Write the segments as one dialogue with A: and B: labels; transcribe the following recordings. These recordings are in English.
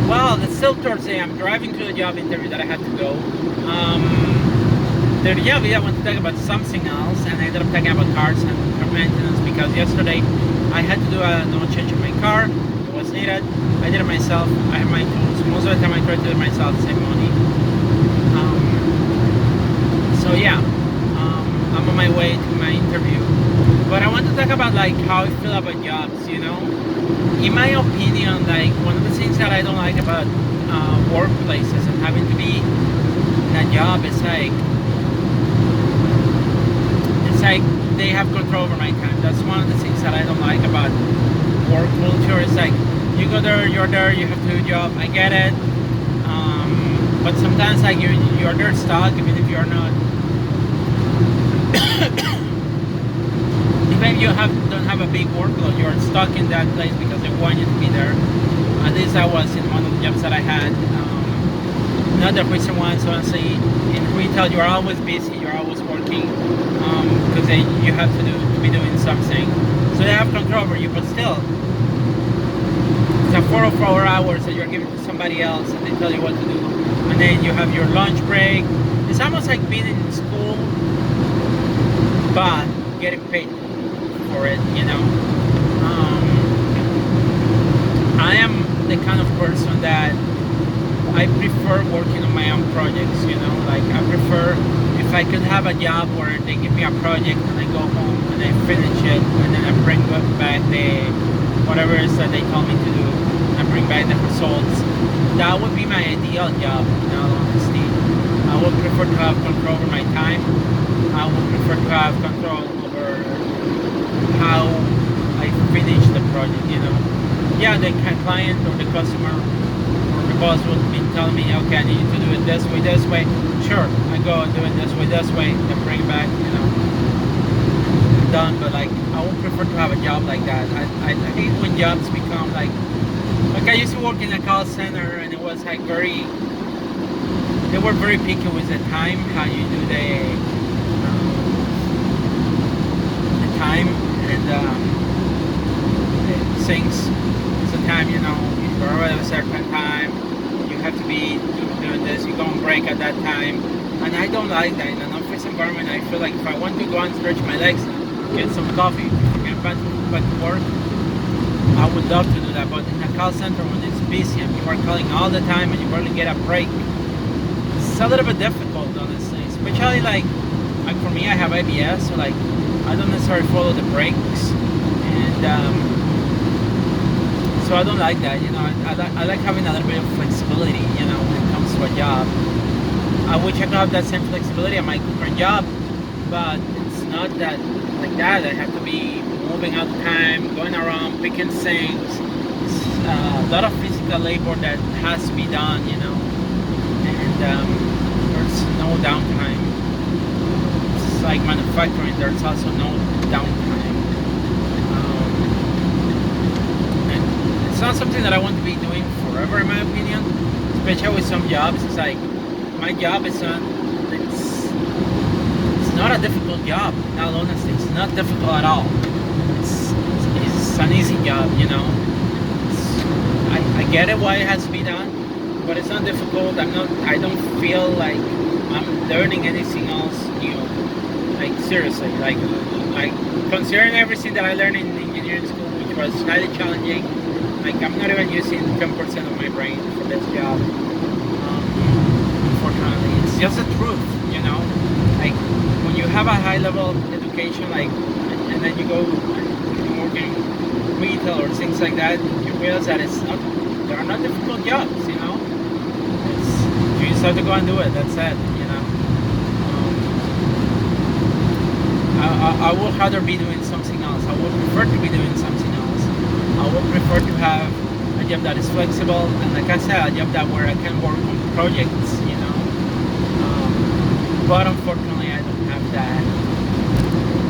A: Well, it's still Thursday. I'm driving to a job interview that I had to go. Yeah, we want to talk about something else, and I ended up talking about cars and car maintenance because yesterday I had to do an oil change in my car. It was needed. I did it myself. I have my tools. Most of the time, I try to do it myself, save money. So yeah, I'm on my way to my interview. But I want to talk about like how I feel about jobs. In my opinion, like one of the things that I don't like about workplaces and having to be in a job is like they have control over my time. That's one of the things that I don't like about work culture. It's like you go there, you're there, you have to do a job. I get it, but sometimes like you're there stuck, even if you're not. Even if you don't have a big workload, you're stuck in that place because they want you to be there. At least I was in one of the jobs that I had. Not the recent ones, honestly. In retail, you're always busy, you're always working, because you have to be doing something. So they have control over you, but still, it's a 4 hours that you're giving to somebody else, and they tell you what to do. And then you have your lunch break. It's almost like being in school, but getting paid for it. I am the kind of person that I prefer working on my own projects. Like I prefer if I could have a job where they give me a project and I go home and I finish it and then I bring back the whatever it is that they told me to do and bring back the results. That would be my ideal job, in all honesty. I would prefer to have control over my time. I would prefer to have control over how I finish the project. Yeah, the client or the customer or the boss would be telling me, okay, I need you to do it this way. Sure, I go and do it this way, then bring it back, done. But like, I would prefer to have a job like that. I hate when jobs become like I used to work in a call center, and it was like they were very picky with the time, how you do the time and things. The time, you're at a certain time, you have to be doing this, you go on break at that time. And I don't like that. In an office environment, I feel like if I want to go and stretch my legs, get some coffee, get back to work, I would love to do that. But in a call center when it's busy and you are calling all the time and you barely get a break, it's a little bit difficult, honestly. Especially like for me, I have IBS, so like I don't necessarily follow the breaks, and so I don't like that. I like having a little bit of flexibility, when it comes to a job. I wish I could have that same flexibility at my current job, but it's not that like that. I have to be moving all the time, going around, picking things. It's a lot of physical labor that has to be done, and there's no downtime. It's like manufacturing, there's also no downtime. And it's not something that I want to be doing forever, in my opinion, especially with some jobs. It's like, my job is it's not a difficult job. Now, honestly, it's not difficult at all. It's an easy job. I get it why it has to be done, but it's not difficult. I don't feel like I'm learning anything else new. Like seriously, like considering everything that I learned in engineering school, which was highly challenging. Like I'm not even using 10% of my brain for this job. Unfortunately, it's just the truth. Like when you have a high level education, like, and then you go and work in retail or things like that, you realize that there are not difficult jobs. You just have to go and do it. That's it. I would rather be doing something else. I would prefer to be doing something else. I would prefer to have a job that is flexible, and like I said, a job where I can work on projects. But unfortunately, I don't have that.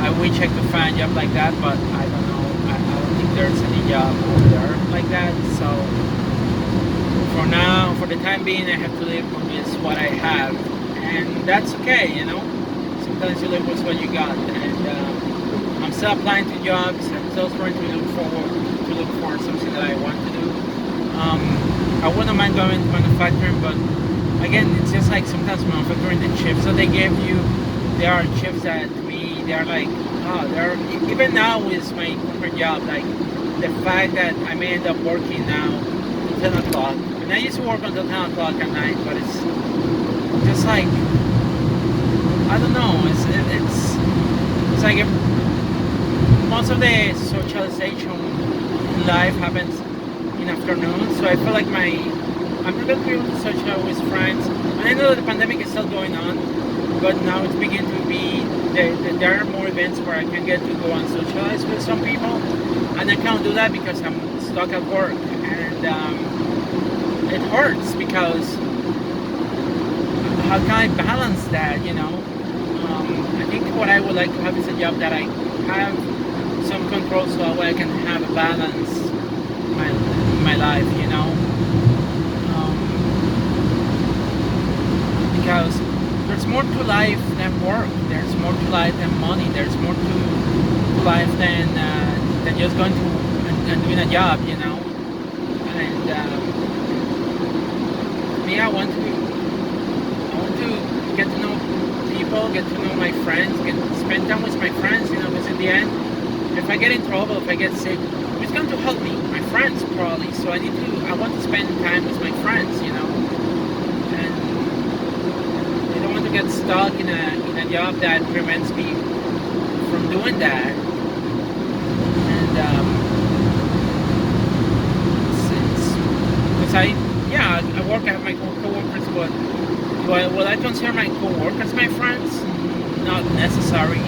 A: I wish I could find a job like that, but I don't know. I don't think there's any job over there like that. So for now, for the time being, I have to live with what I have, and that's okay. Sometimes you live with what you got, and I'm still applying to jobs. I'm still trying to look for something that I want to do. I wouldn't mind going to manufacturing, but again, it's just like sometimes manufacturing the chips that they give you. There are chips that to me they are like, oh, they're even now with my corporate job, like the fact that I may end up working now till 10 o'clock, and I used to work until 10 o'clock at night, but it's just like I don't know. It's like most of the socialization in life happens in afternoon, so I feel like I'm not gonna be able to socialize with friends. And I know that the pandemic is still going on, but now it's beginning to be there are more events where I can get to go and socialize with some people, and I can't do that because I'm stuck at work, and it hurts because how can I balance that? I think what I would like to have is a job that I have some control, so that way I can have a balance in my life. Because there's more to life than work. There's more to life than money. There's more to life than just going to and doing a job. And me, I want to get to know people, get to know my friends, spend time with my friends. Because in the end, if I get in trouble, if I get sick, who's going to help me? My friends, probably. So I want to spend time with my friends. And I don't want to get stuck in a job that prevents me from doing that. And because I work, I have my co-workers, but will I consider my co-workers my friends? Not necessary.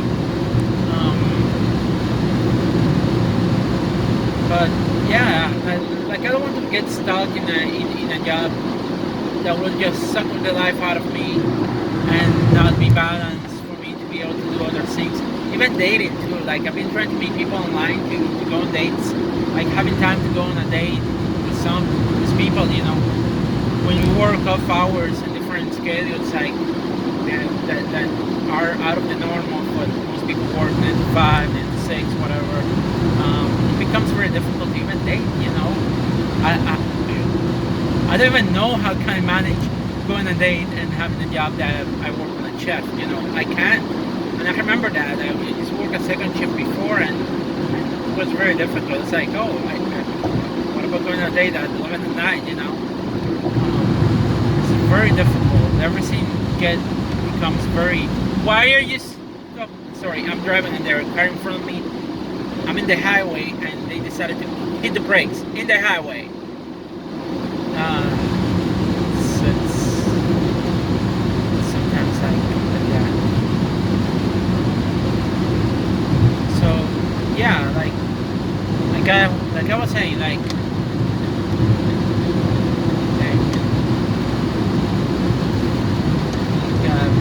A: But yeah, I don't want to get stuck in a job that will just suck the life out of me and not be balanced for me to be able to do other things. Even dating too. Like I've been trying to meet people online to go on dates. Like having time to go on a date with people. When you work off hours and different schedules, like that are out of the norm of what most people work 9 to 5, 9 to 6, whatever. It becomes very difficult to even date. I don't even know how can I manage going on a date and having a job that I work on a shift. I can't. And I remember that I used to work a second shift before, and it was very difficult. It's like, what about going on a date at 11 at night? It's very difficult. Everything becomes very. Why are you? Oh, sorry, I'm driving and there a car in front of me. I'm in the highway and they decided to hit the brakes in the highway. Sometimes I like that. So yeah, like I was saying,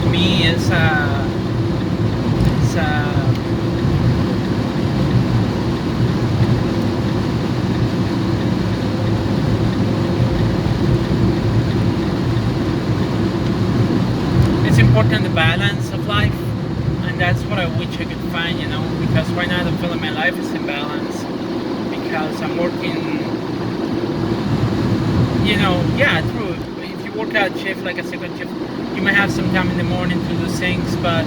A: to me it's important, the balance of life, and that's what I wish I could find, because right now I don't feel like my life is in balance because I'm working, yeah, true. If you work at shift like a second shift, you might have some time in the morning to do things, but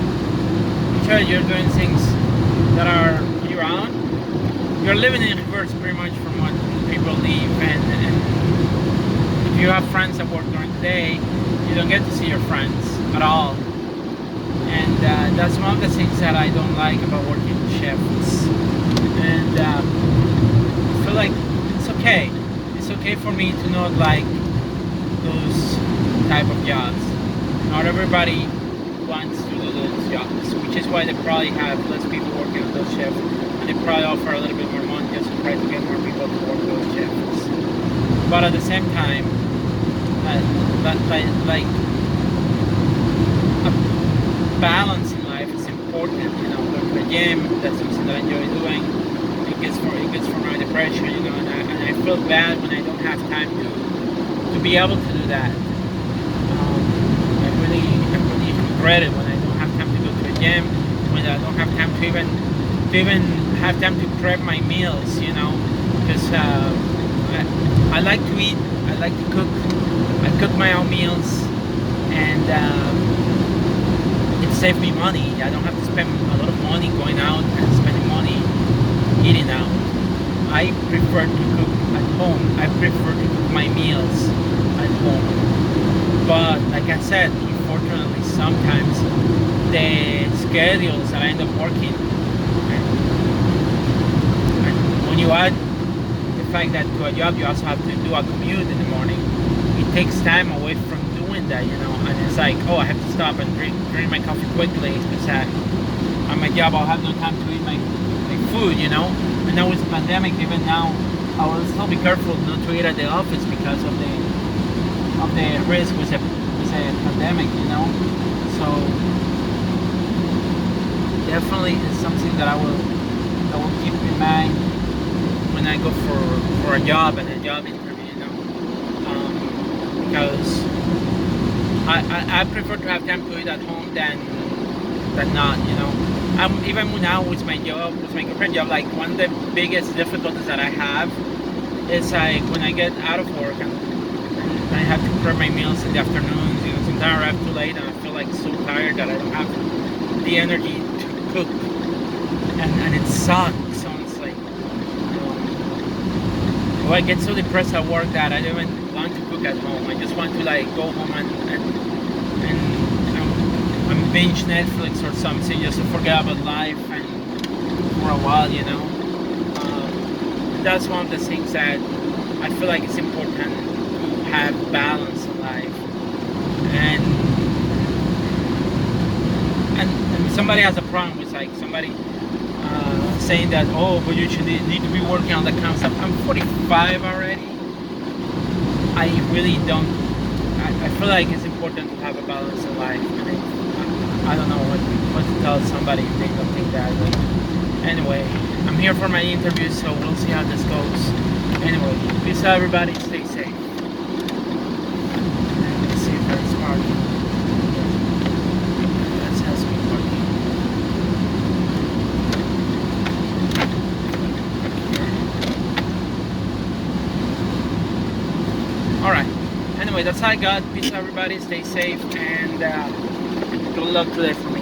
A: sure you're doing things that are your own. You're living in reverse pretty much from what people live, and if you have friends that work during the day, you don't get to see your friends at all. And that's one of the things that I don't like about working shifts. And I feel like it's okay. It's okay for me to not like those type of jobs. Not everybody wants to do those jobs, which is why they probably have less people working on those shifts, and they probably offer a little bit more money just to try to get more people to work those shifts. But at the same time, like a balance in life is important. Going to the gym, that's something that I enjoy doing. It gets for my depression, and I feel bad when I don't have time to be able to do that. I really regret it when I don't have time to go to the gym, when I don't have time to even have time to prep my meals, because I like to eat. I like to cook. I cook my own meals, and it saves me money. I don't have to spend a lot of money going out and spending money eating out. I prefer to cook at home. I prefer to cook my meals at home. But like I said, unfortunately, sometimes the schedules that I end up working, and when you add the fact that to a job you also have to do a commute in the morning, it takes time away from doing that, and it's like, oh, I have to stop and drink my coffee quickly because on my job I'll have no time to eat my food, and now with the pandemic, even now I will still be careful not to eat at the office because of the risk with a pandemic, so definitely is something that I will keep in mind when I go for a job and a job interview, because I prefer to have time to eat at home than not, even now with my current job, like one of the biggest difficulties that I have is like when I get out of work and I have to prepare my meals in the afternoons, sometimes I arrive too late and I feel like so tired that I don't have the energy to cook, and it sucks. So it's like, I get so depressed at work that I don't even want to cook at home. I just want to like go home and binge Netflix or something just to forget about life and for a while, that's one of the things that I feel like it's important to have balance in life. And somebody has a problem with like somebody saying that, oh, but you should need to be working on that kind of stuff. I'm 45 already. I really don't. I feel like it's important to have a balance in life. I don't know what to tell somebody if they don't think that. But anyway, I'm here for my interview, so we'll see how this goes. Anyway, peace out, everybody. Stay safe. Let's see if that's working. That has been working. All right. Anyway, that's all I got. Peace out, everybody. Stay safe, and good luck today for me.